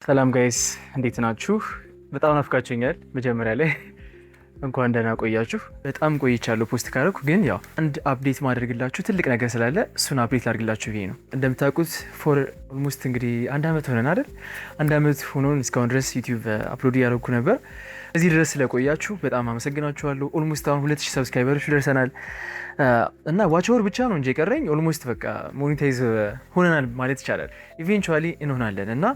ሰላም ጋይስ እንዴት ናችሁ? በጣም ናፍቃችሁኛል። መጀመሪያ ላይ እንኳን ደህና ቆያችሁ። በጣም ቆይቻለሁ ፖስት ካደረኩ፣ ግን ያው አንድ አፕዴት ማድረግላችሁ ትልቅ ነገር ስላለ እሱን አፕዴት ላድርግላችሁ ብዬ ነው። እንደምታውቁት ፎር ኦልሞስት እንግዲህ አንድ አመት ሆነን አይደል? አንድ አመት ሆኖን እስካሁን ድረስ ዩቲዩብ አፕሎድ እያደረኩ ነበር። እዚህ ድረስ ስለቆያችሁ በጣም አመሰግናችኋለሁ። ኦልሞስት አሁን 2000 ሰብስክራይበሮች ደርሰናል እና ዋች አወር ብቻ ነው እንጂ የቀረኝ ኦልሞስት በቃ ሞኔታይዝ ሆነናል ማለት ይቻላል። ኢቬንቹዋሊ እንሆናለን እና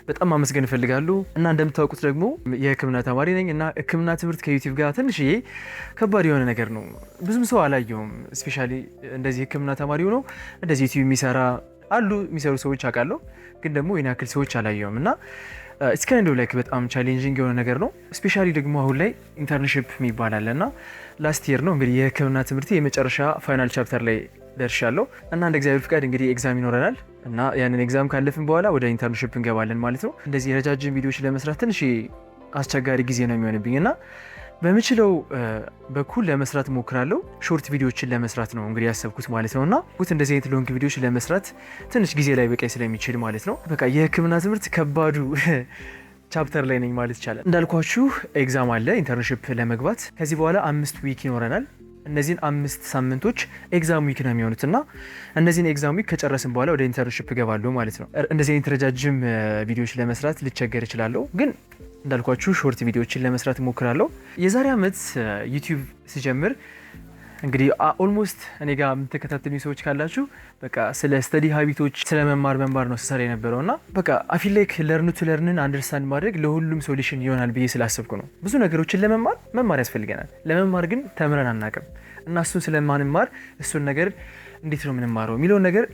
በጣም ማመስገን እፈልጋለሁ። እና እንደምታውቁት ደግሞ የሕክምና ተማሪ ነኝ እና ሕክምና ትምህርት ከዩቲዩብ ጋር ትንሽዬ ከባድ የሆነ ነገር ነው። ብዙም ሰው አላየውም። ስፔሻሊ እንደዚህ ሕክምና ተማሪ ሆኖ እንደዚህ ዩቲዩብ የሚሰራ አሉ፣ የሚሰሩ ሰዎች አውቃለሁ፣ ግን ደግሞ የኔ ያክል ሰዎች አላየውም እና ኢትስ ካይንድ ኦፍ ላይክ በጣም ቻሌንጂንግ የሆነ ነገር ነው። ስፔሻሊ ደግሞ አሁን ላይ ኢንተርንሺፕ የሚባል አለ እና ላስት ይር ነው እንግዲህ የህክምና ትምህርት የመጨረሻ ፋይናል ቻፕተር ላይ ደርሻለሁ እና እንደ እግዚአብሔር ፍቃድ እንግዲህ ኤግዛም ይኖረናል እና ያንን ኤግዛም ካለፍን በኋላ ወደ ኢንተርንሺፕ እንገባለን ማለት ነው። እንደዚህ ረጃጅም ቪዲዮዎች ለመስራት ትንሽ አስቸጋሪ ጊዜ ነው የሚሆንብኝ እና በምችለው በኩል ለመስራት ሞክራለሁ። ሾርት ቪዲዮዎችን ለመስራት ነው እንግዲህ ያሰብኩት ማለት ነው እና እንደዚህ አይነት ሎንግ ቪዲዮዎች ለመስራት ትንሽ ጊዜ ላይ በቃይ ስለሚችል ማለት ነው። በቃ የህክምና ትምህርት ከባዱ ቻፕተር ላይ ነኝ ማለት ይቻላል። እንዳልኳችሁ ኤግዛም አለ ኢንተርንሺፕ ለመግባት። ከዚህ በኋላ 5 ዊክ ይኖረናል። እነዚህን 5 ሳምንቶች ኤግዛም ዊክ ነው የሚሆኑት እና እነዚህን ኤግዛም ዊክ ከጨረስን በኋላ ወደ ኢንተርንሺፕ እገባለሁ ማለት ነው። እንደዚህ አይነት ረጃጅም ቪዲዮዎች ለመስራት ልቸገር እችላለሁ፣ ግን እንዳልኳችሁ ሾርት ቪዲዮዎችን ለመስራት እሞክራለሁ። የዛሬ ዓመት ዩቲዩብ ሲጀምር እንግዲህ ኦልሞስት እኔ ጋር የምትከታተሉ ሰዎች ካላችሁ በቃ ስለ ስተዲ ሀቢቶች ስለ መማር ነው ስሰራ የነበረው እና በቃ አፊል ላይክ ለርን ቱ ለርንን አንደርስታንድ ማድረግ ለሁሉም ሶሉሽን ይሆናል ብዬ ስላሰብኩ ነው። ብዙ ነገሮችን መማር ያስፈልገናል። ለመማር ግን ተምረን አናውቅም እና እሱን ስለማንማር እሱን ነገር እንዴት ነው የምንማረው የሚለውን ነገር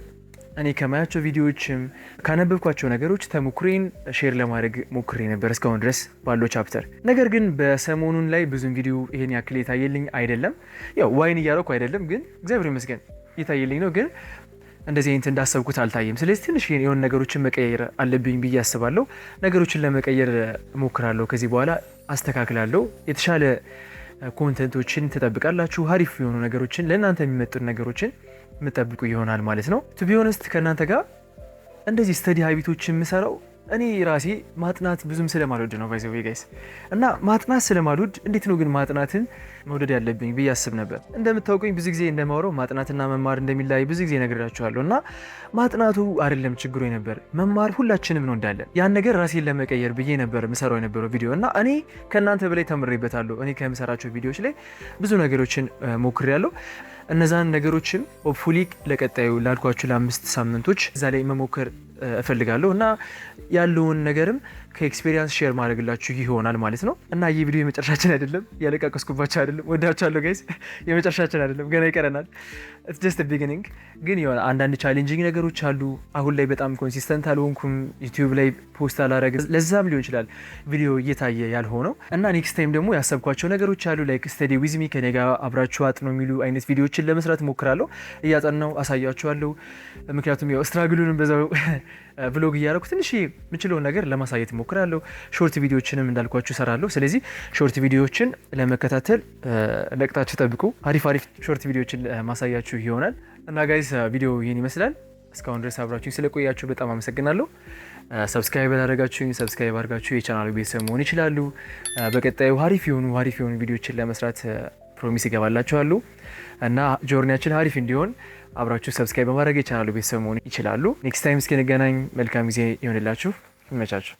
እኔ ከማያቸው ቪዲዮዎችም ካነበብኳቸው ነገሮች ተሞክሬን ሼር ለማድረግ ሞክሬ ነበር እስካሁን ድረስ ባለው ቻፕተር። ነገር ግን በሰሞኑን ላይ ብዙም ቪዲዮ ይሄን ያክል የታየልኝ አይደለም። ያው ዋይን እያደረኩ አይደለም፣ ግን እግዚአብሔር ይመስገን የታየልኝ ነው። ግን እንደዚህ አይነት እንዳሰብኩት አልታየም። ስለዚህ ትንሽ የሆነ ነገሮችን መቀየር አለብኝ ብዬ አስባለሁ። ነገሮችን ለመቀየር ሞክራለሁ። ከዚህ በኋላ አስተካክላለሁ። የተሻለ ኮንተንቶችን ትጠብቃላችሁ። አሪፍ የሆኑ ነገሮችን ለእናንተ የሚመጥኑ ነገሮችን የምጠብቁ ይሆናል ማለት ነው። ቱ ቢ ኦነስት ከእናንተ ጋር እንደዚህ ስተዲ ሀቢቶች የምሰራው እኔ ራሴ ማጥናት ብዙም ስለማልወድ ነው። ባይዘዌ ጋይስ እና ማጥናት ስለማልወድ እንዴት ነው ግን ማጥናትን መውደድ ያለብኝ ብዬ አስብ ነበር። እንደምታውቁኝ ብዙ ጊዜ እንደማወራው ማጥናትና መማር እንደሚለያይ ብዙ ጊዜ ነግራችኋለሁ እና ማጥናቱ አይደለም ችግሩ ነበር፣ መማር ሁላችንም ነው እንዳለን። ያን ነገር ራሴን ለመቀየር ብዬ ነበር የምሰራው የነበረው ቪዲዮ እና እኔ ከእናንተ በላይ ተምሬበታለሁ። እኔ ከምሰራቸው ቪዲዮዎች ላይ ብዙ ነገሮችን ሞክሬያለሁ። እነዛን ነገሮችም ሆፕፉሊ ለቀጣዩ ላልኳችሁ ለ5 ሳምንቶች እዛ ላይ መሞከር እፈልጋለሁ እና ያለውን ነገርም ከኤክስፔሪንስ ሼር ማድረግላችሁ ይሆናል ማለት ነው። እና ይህ ቪዲዮ የመጨረሻችን አይደለም፣ ያለቃቀስኩባቸው አይደለም። ወዳችኋለሁ ጋይስ፣ የመጨረሻችን አይደለም፣ ገና ይቀረናል። ኢትስ ጀስት ቢጊኒንግ። ግን የሆነ አንዳንድ ቻሌንጂንግ ነገሮች አሉ። አሁን ላይ በጣም ኮንሲስተንት አልሆንኩም፣ ዩቲዩብ ላይ ፖስት አላረግም። ለዛም ሊሆን ይችላል ቪዲዮ እየታየ ያልሆነው እና ኔክስት ታይም ደግሞ ያሰብኳቸው ነገሮች አሉ። ላይክ ስተዲ ዊዝ ሚ ከኔ ጋር አብራችሁ አጥኑ የሚሉ አይነት ቪዲዮዎችን ለመስራት እሞክራለሁ። እያጠናው አሳያችኋለሁ። ምክንያቱም ያው ስትራግሉንም በዛው ቭሎግ እያደረኩ ትንሽ የምችለውን ነገር ለማሳየት እሞክራለሁ። ሾርት ቪዲዮዎችንም እንዳልኳችሁ እሰራለሁ። ስለዚህ ሾርት ቪዲዮዎችን ለመከታተል ለቅጣችሁ ጠብቁ። አሪፍ ሾርት ቪዲዮዎችን ማሳያችሁ ይሆናል እና ጋይስ ቪዲዮ ይህን ይመስላል። እስካሁን ድረስ አብራችሁኝ ስለቆያችሁ በጣም አመሰግናለሁ። ሰብስክራይብ ያላደረጋችሁኝ ሰብስክራይብ አድርጋችሁ የቻናሉ ቤተሰብ መሆን ይችላሉ። በቀጣዩ አሪፍ የሆኑ ቪዲዮዎችን ለመስራት ፕሮሚስ ይገባላችኋለሁ እና ጆርኒያችን አሪፍ እንዲሆን አብራችሁ ሰብስክራይብ በማድረግ የቻናሉ ቤተሰብ መሆን ይችላሉ። ኔክስት ታይም እስክንገናኝ መልካም ጊዜ ይሆንላችሁ። ይመቻችሁ።